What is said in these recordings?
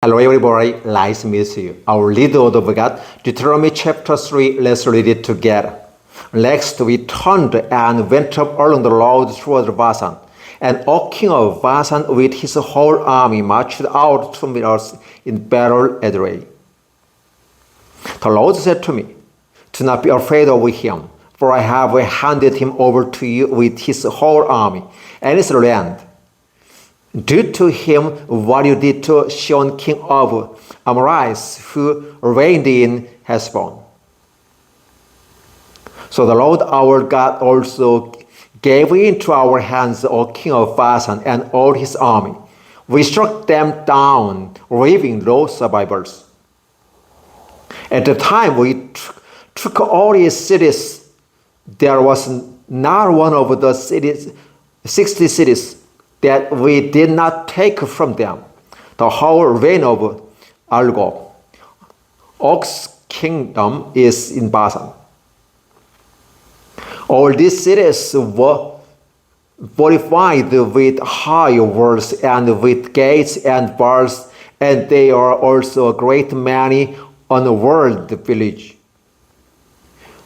Hello everybody, nice to meet you. Our leader of God, Deuteronomy chapter 3, let's read it together. Next we turned and went up along the road towards Basan. And Og king of Basan with his whole army marched out to meet us in battle at Ray. The Lord said to me, do not be afraid of him, for I have handed him over to you with his whole army and his land. Do to him what you did to Sihon king of Amorites, who reigned in Heshbon. So the Lord our God also gave into our hands Og king of Basan and all his army. We struck them down, leaving no survivors. At the time we took all his cities, there was not one of the 60 cities that we did not take from them. The whole reign of Argob, Og's kingdom, is in Basan. All these cities were fortified with high walls and with gates and bars, and they are also a great many unwalled village.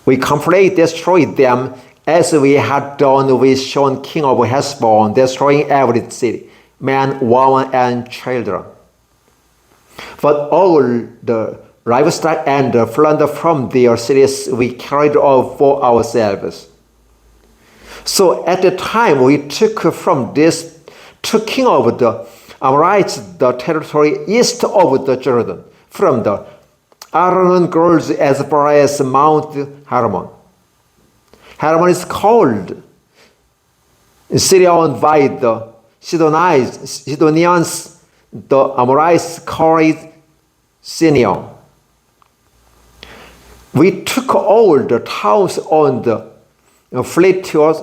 We completely destroyed them as we had done with Sihon king of Heshbon, destroying every city, man, woman, and children. But all the livestock and the plunder from their cities we carried off for ourselves. So at the time we took from this two king of the Amorites the territory east of the Jordan, from the Arnon girls as far as Mount Hermon. Hermon is called city owned by the Sidonians, the Amorites called Sineon. We took all the towns on the Philistines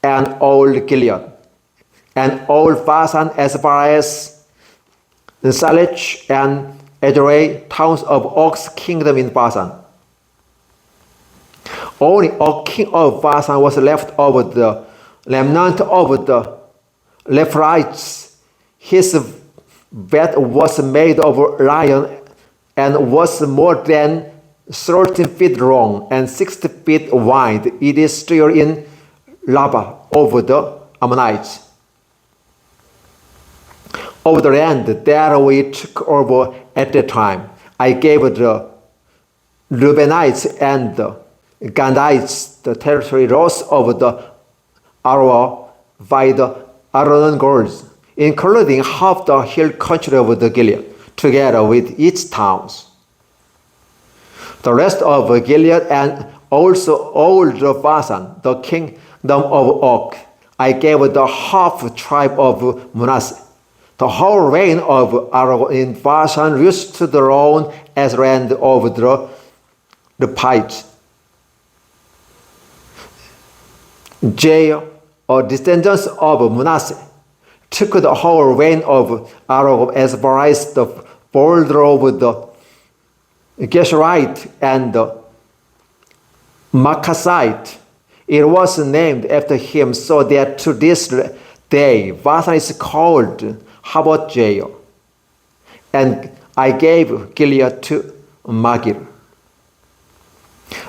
and all Gilead, and all Basan as far as Salech and Edrei, towns of Og's kingdom in Basan. Only Og king of Basan was left of the remnant of the Lephrites. His bed was made of iron and was more than 13 feet long and 60 feet wide. It is still in Rabbah over the Ammonites. Of the land that we took over at the time, I gave the Reubenites and the Gadites the territory rose of the Arwa by the Arnon girls, including half the hill country of the Gilead, together with its towns. The rest of Gilead and also all the Basan, the kingdom of Og, I gave the half tribe of Manasseh. The whole reign of Arab in Basan used to the throne as land of the Pite. Jael, or descendants of Manasseh, took the whole reign of Arab as far as the border of the Geshurite and the Maccasite. It was named after him, so that to this day Basan is called Habot Jael. And I gave Gilead to Magir.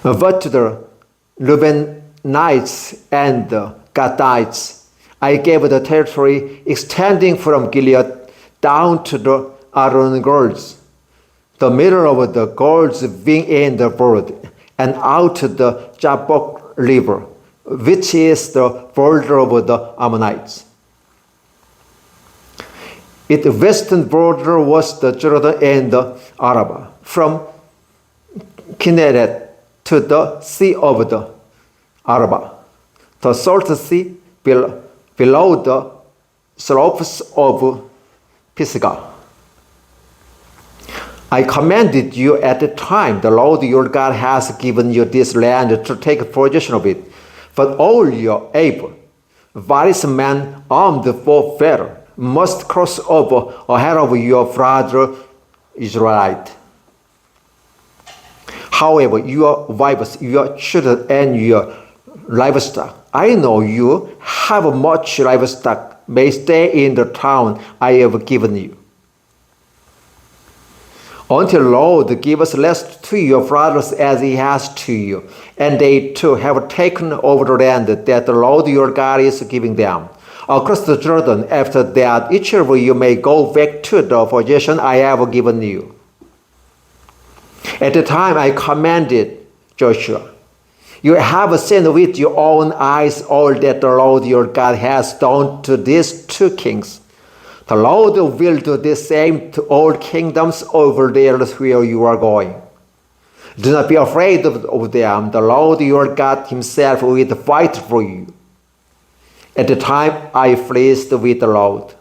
But to the Reubenites and the Gadites, I gave the territory extending from Gilead down to the Arnon girls, the middle of the girls being in the border, and out to the Jabbok river, which is the border of the Ammonites. Its western border was the Jordan and the Arabah, from Kinneret to the sea of the Arabah, the Salt Sea below the slopes of Pisgah. I commanded you at the time, the Lord your God has given you this land to take possession of it. But all your able, various men armed for battle must cross over ahead of your brother Israelite. However, your wives, your children, and your livestock, I know you have much livestock, may stay in the town I have given you. until Lord give us rest to your brothers as he has to you. And they too have taken over the land that the Lord your God is giving them. Across the Jordan, after that, each of you may go back to the possession I have given you. At the time I commanded Joshua, you have seen with your own eyes all that the Lord your God has done to these two kings. The Lord will do the same to all kingdoms over there where you are going. Do not be afraid of them. The Lord your God himself will fight for you. At the time I pleased with the Lord.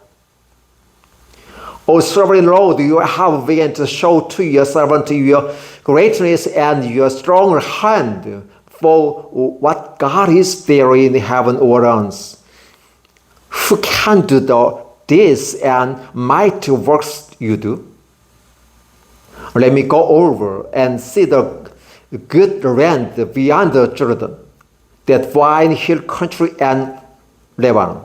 O sovereign Lord, you have begun to show to your servant your greatness and your strong hand. For what God is there in heaven or earth? Who can do this and mighty works you do? Let me go over and see the good land beyond the Jordan, that fine hill country and Lebanon.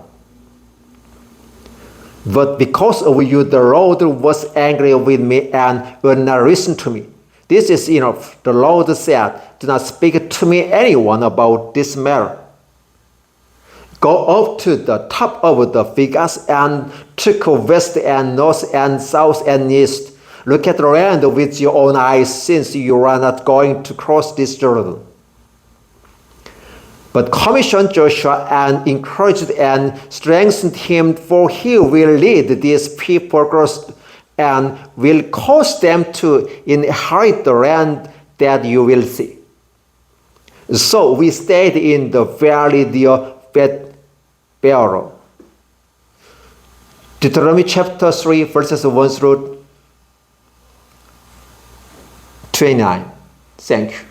But because of you, the Lord was angry with me and would not listen to me. This is enough. The Lord said, do not speak to me anyone about this matter. Go up to the top of the figures and look west and north and south and east. Look at the land with your own eyes, since you are not going to cross this Jordan. But commission Joshua and encouraged and strengthened him, for he will lead these people across and will cause them to inherit the land that you will see. So we stayed in the valley near Beth-Peor. Deuteronomy chapter 3, verses 1 through 29. Thank you.